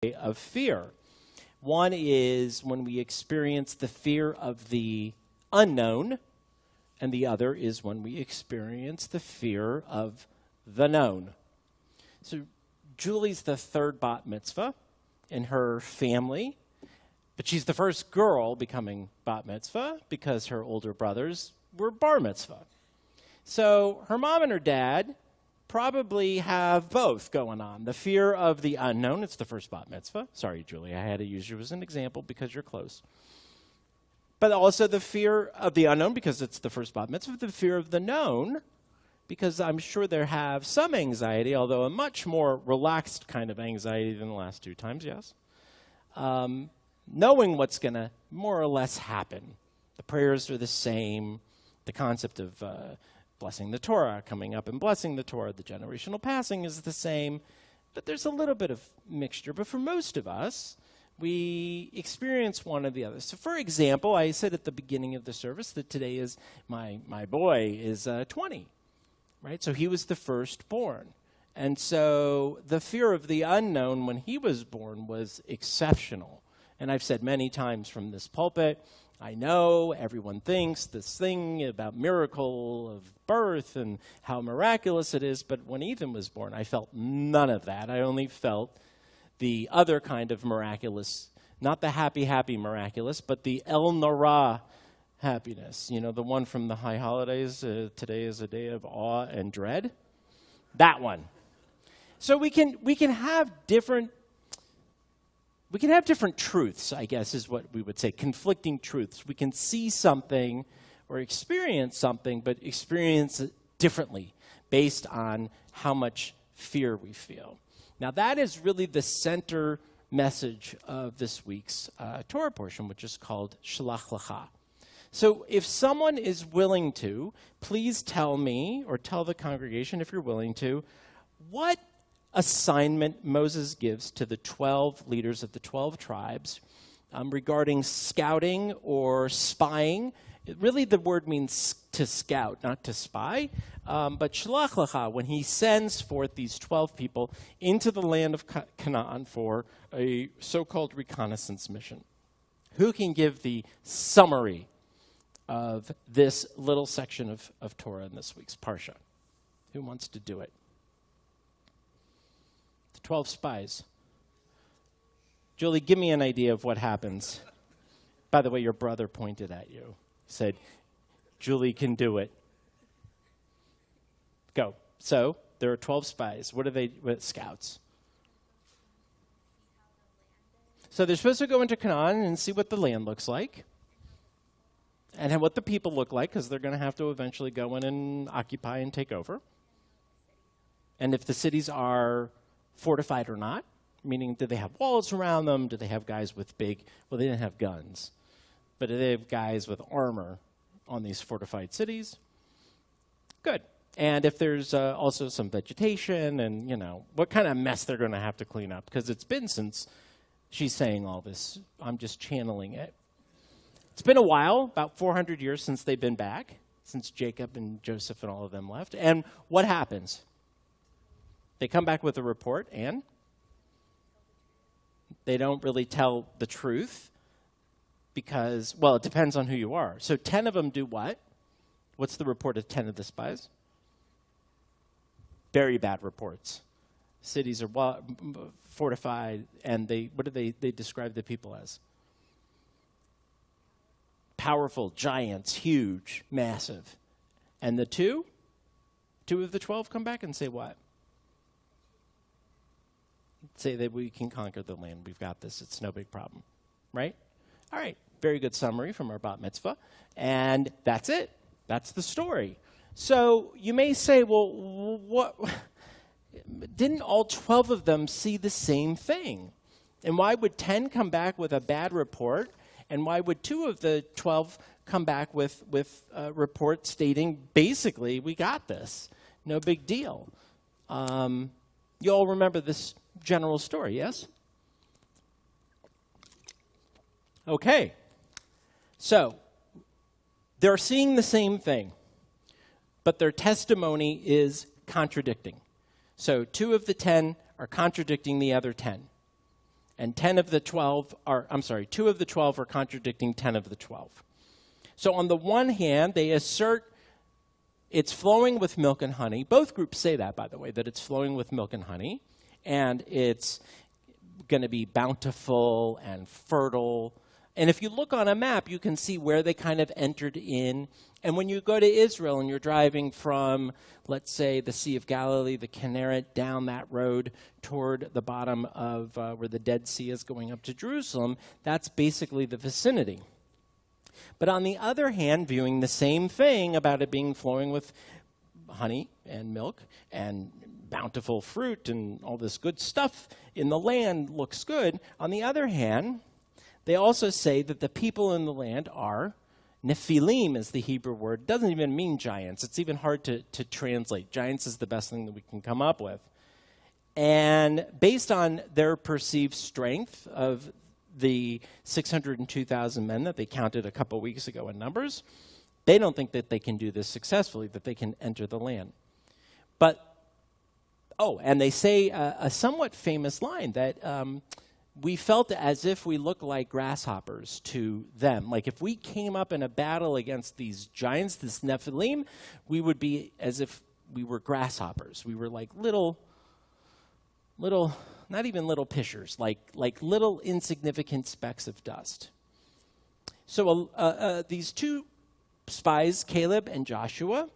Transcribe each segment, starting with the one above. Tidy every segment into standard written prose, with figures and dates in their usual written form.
of fear. One is when we experience the fear of the unknown, and the other is when we experience the fear of the known. So Julie's the third bat mitzvah in her family, but she's the first girl becoming bat mitzvah because her older brothers were bar mitzvah. So her mom and her dad probably have both going on. The fear of the unknown, it's the first bat mitzvah. Sorry, Julie, I had to use you as an example because you're close. But also the fear of the unknown because it's the first bat mitzvah, the fear of the known because I'm sure they have some anxiety, although a much more relaxed kind of anxiety than the last two times, yes. Knowing what's going to more or less happen. The prayers are the same. The concept of blessing the Torah, coming up and blessing the Torah, the generational passing is the same. But there's a little bit of mixture. But for most of us, we experience one or the other. So for example, I said at the beginning of the service that today is my boy is 20, right? So he was the firstborn. And so the fear of the unknown when he was born was exceptional. And I've said many times from this pulpit, I know everyone thinks this thing about miracle of birth and how miraculous it is, but when Ethan was born, I felt none of that. I only felt the other kind of miraculous, not the happy, happy miraculous, but the El Nora happiness. You know, the one from the high holidays, today is a day of awe and dread. That one. So we can have different truths, I guess is what we would say, conflicting truths. We can see something or experience something, but experience it differently based on how much fear we feel. Now, that is really the center message of this week's Torah portion, which is called Shalach Lecha. So if someone is willing to, please tell me, or tell the congregation if you're willing to, what assignment Moses gives to the 12 leaders of the 12 tribes regarding scouting or spying. Really, the word means to scout, not to spy. But Shalach Lecha, when he sends forth these 12 people into the land of Canaan for a so-called reconnaissance mission. Who can give the summary of this little section of Torah in this week's Parsha? Who wants to do it? The 12 spies. Julie, give me an idea of what happens. By the way, your brother pointed at you. He said, Julie can do it. Go. So, there are 12 spies. What are they? Scouts. So they're supposed to go into Canaan and see what the land looks like. And what the people look like, because they're going to have to eventually go in and occupy and take over. And if the cities are fortified or not, meaning do they have walls around them? Do they have guys with big, well, they didn't have guns, but do they have guys with armor on these fortified cities? Good. And if there's also some vegetation and, you know, what kind of mess they're going to have to clean up, because it's been since she's saying all this. I'm just channeling it. It's been a while, about 400 years since they've been back, since Jacob and Joseph and all of them left. And what happens? They come back with a report, and they don't really tell the truth because, well, it depends on who you are. So 10 of them do what? What's the report of 10 of the spies? Very bad reports. Cities are fortified, and they describe the people as? Powerful, giants, huge, massive. And the two of the 12 come back and say what? Say that we can conquer the land. We've got this. It's no big problem. Right? All right. Very good summary from our bat mitzvah. And that's it. That's the story. So you may say, well, what? Didn't all 12 of them see the same thing? And why would 10 come back with a bad report? And why would 2 of the 12 come back with a report stating, basically, we got this. No big deal. You all remember this general story, yes? Okay. So, they're seeing the same thing, but their testimony is contradicting. So 2 of the 10 are contradicting the other 10. And 2 of the 12 are contradicting 10 of the 12. So on the one hand, they assert it's flowing with milk and honey. Both groups say that, by the way, that it's flowing with milk and honey, and it's going to be bountiful and fertile. And if you look on a map, you can see where they kind of entered in. And when you go to Israel and you're driving from, let's say, the Sea of Galilee, the Kinneret, down that road toward the bottom of where the Dead Sea is going up to Jerusalem, that's basically the vicinity. But on the other hand, viewing the same thing about it being flowing with honey and milk and bountiful fruit and all this good stuff in the land looks good. On the other hand, they also say that the people in the land are Nephilim is the Hebrew word. It doesn't even mean giants. It's even hard to translate. Giants is the best thing that we can come up with. And based on their perceived strength of the 602,000 men that they counted a couple weeks ago in Numbers, they don't think that they can do this successfully, that they can enter the land. But, and they say a somewhat famous line that we felt as if we look like grasshoppers to them. Like if we came up in a battle against these giants, this Nephilim, we would be as if we were grasshoppers. We were like little, not even little pishers, like little insignificant specks of dust. So these two spies, Caleb and Yehoshua,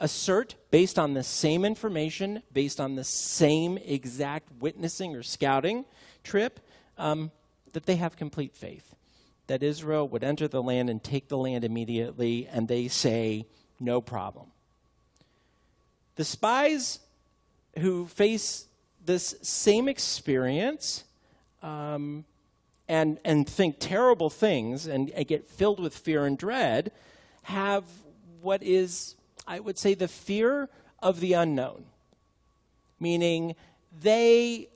assert, based on the same information, based on the same exact witnessing or scouting trip, that they have complete faith, that Israel would enter the land and take the land immediately, and they say, no problem. The spies who face this same experience and think terrible things and get filled with fear and dread have what is, I would say, the fear of the unknown, meaning they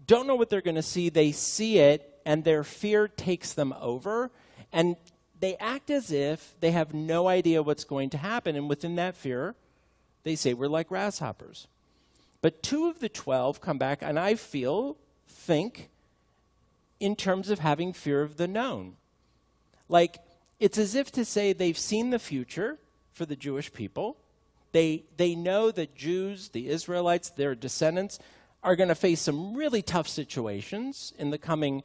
don't know what they're going to see. They see it, and their fear takes them over, and they act as if they have no idea what's going to happen. And within that fear, they say, we're like grasshoppers. But 2 of the 12 come back, and I think in terms of having fear of the known. Like, it's as if to say they've seen the future for the Jewish people. They know that Jews, the Israelites, their descendants, are going to face some really tough situations in the coming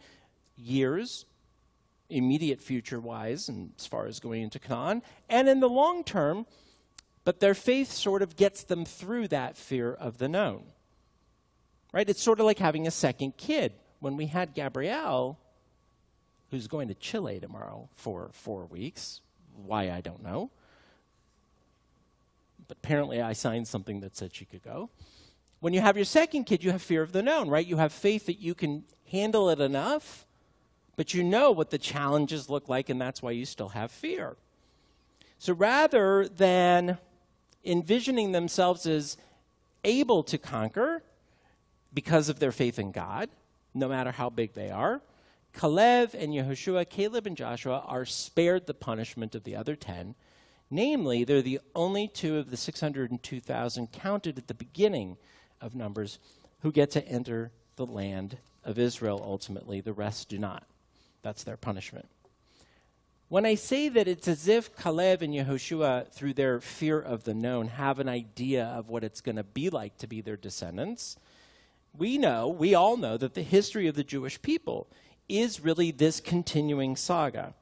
years, immediate future-wise, and as far as going into Canaan, and in the long term, but their faith sort of gets them through that fear of the known. Right? It's sort of like having a second kid. When we had Gabrielle, who's going to Chile tomorrow for 4 weeks, why I don't know, but apparently I signed something that said she could go. When you have your second kid, you have fear of the known, right? You have faith that you can handle it enough, but you know what the challenges look like, and that's why you still have fear. So rather than envisioning themselves as able to conquer because of their faith in God, no matter how big they are, Caleb and Joshua are spared the punishment of the other 10. Namely, they're the only 2 of the 602,000 counted at the beginning of Numbers who get to enter the land of Israel ultimately. The rest do not. That's their punishment. When I say that it's as if Caleb and Yehoshua, through their fear of the known, have an idea of what it's going to be like to be their descendants, we all know that the history of the Jewish people is really this continuing saga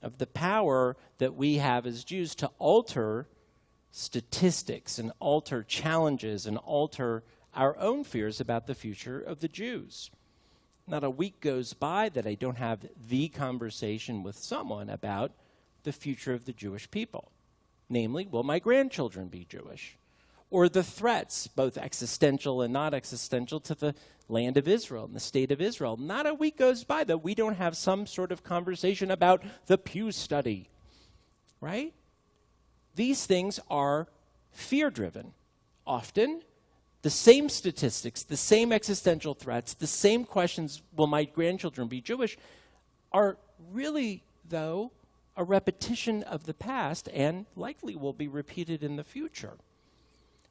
of the power that we have as Jews to alter statistics and alter challenges and alter our own fears about the future of the Jews. Not a week goes by that I don't have the conversation with someone about the future of the Jewish people. Namely, will my grandchildren be Jewish? Or the threats, both existential and not existential, to the land of Israel and the state of Israel. Not a week goes by that we don't have some sort of conversation about the Pew study, right? These things are fear-driven. Often, the same statistics, the same existential threats, the same questions, will my grandchildren be Jewish, are really, though, a repetition of the past and likely will be repeated in the future.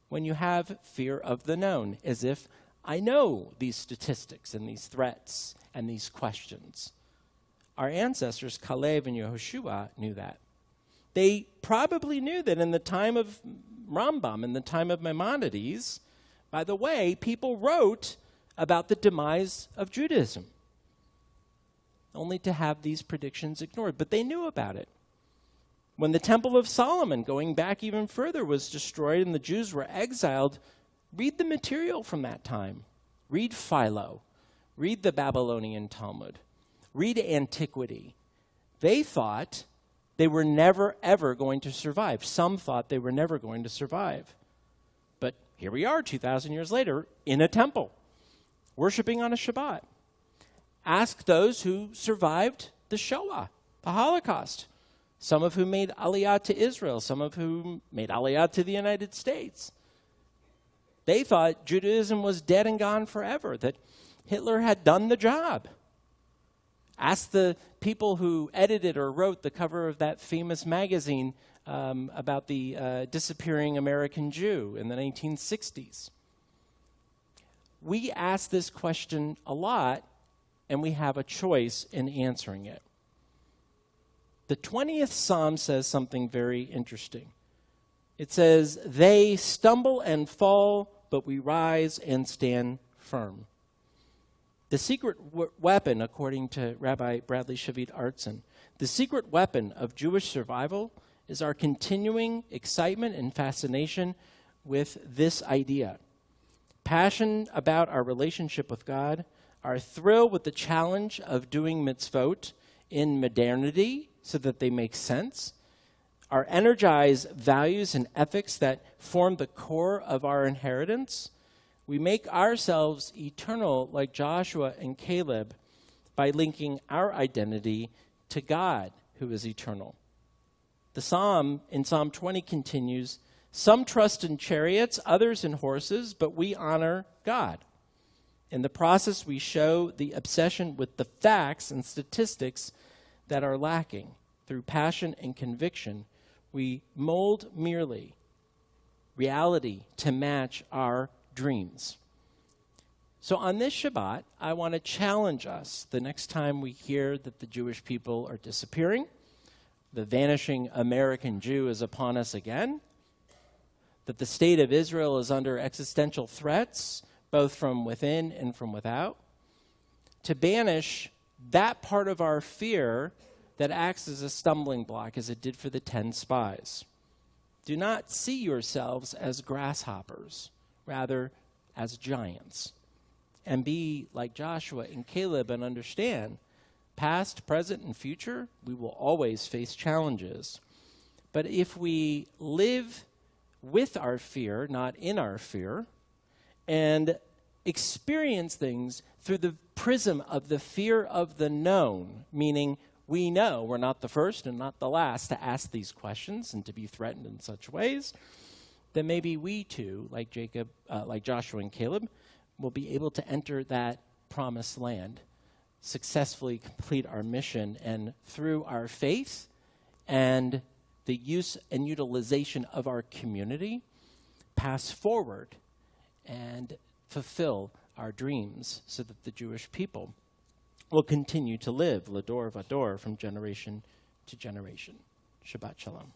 When you have fear of the known, as if I know these statistics and these threats and these questions. Our ancestors, Caleb and Yehoshua, knew that. They probably knew that in the time of Rambam, in the time of Maimonides, by the way, people wrote about the demise of Judaism, only to have these predictions ignored. But they knew about it. When the Temple of Solomon, going back even further, was destroyed and the Jews were exiled, read the material from that time. Read Philo. Read the Babylonian Talmud. Read antiquity. They thought they were never, ever going to survive. Some thought they were never going to survive. But here we are 2,000 years later in a temple, worshiping on a Shabbat. Ask those who survived the Shoah, the Holocaust, some of whom made Aliyah to Israel, some of whom made Aliyah to the United States. They thought Judaism was dead and gone forever, that Hitler had done the job. Ask the people who edited or wrote the cover of that famous magazine about the disappearing American Jew in the 1960s. We ask this question a lot, and we have a choice in answering it. The 20th Psalm says something very interesting. It says, "They stumble and fall, but we rise and stand firm." The secret weapon, according to Rabbi Bradley Shavit Artson, the secret weapon of Jewish survival is our continuing excitement and fascination with this idea. Passion about our relationship with God, our thrill with the challenge of doing mitzvot in modernity so that they make sense, our energized values and ethics that form the core of our inheritance. We make ourselves eternal like Joshua and Caleb by linking our identity to God, who is eternal. The psalm in Psalm 20 continues, "Some trust in chariots, others in horses, but we honor God." In the process, we show the obsession with the facts and statistics that are lacking. Through passion and conviction, we mold merely reality to match our dreams. So on this Shabbat, I want to challenge us the next time we hear that the Jewish people are disappearing, the vanishing American Jew is upon us again, that the state of Israel is under existential threats, both from within and from without, to banish that part of our fear that acts as a stumbling block, as it did for the 10 spies. Do not see yourselves as grasshoppers, rather as giants. And be like Joshua and Caleb and understand, past, present, and future, we will always face challenges. But if we live with our fear, not in our fear, and experience things through the prism of the fear of the known, meaning we know we're not the first and not the last to ask these questions and to be threatened in such ways, then maybe we too, like Joshua and Caleb, will be able to enter that promised land, successfully complete our mission, and through our faith and the use and utilization of our community, pass forward and fulfill our dreams so that the Jewish people will continue to live Lador Vador from generation to generation. Shabbat Shalom.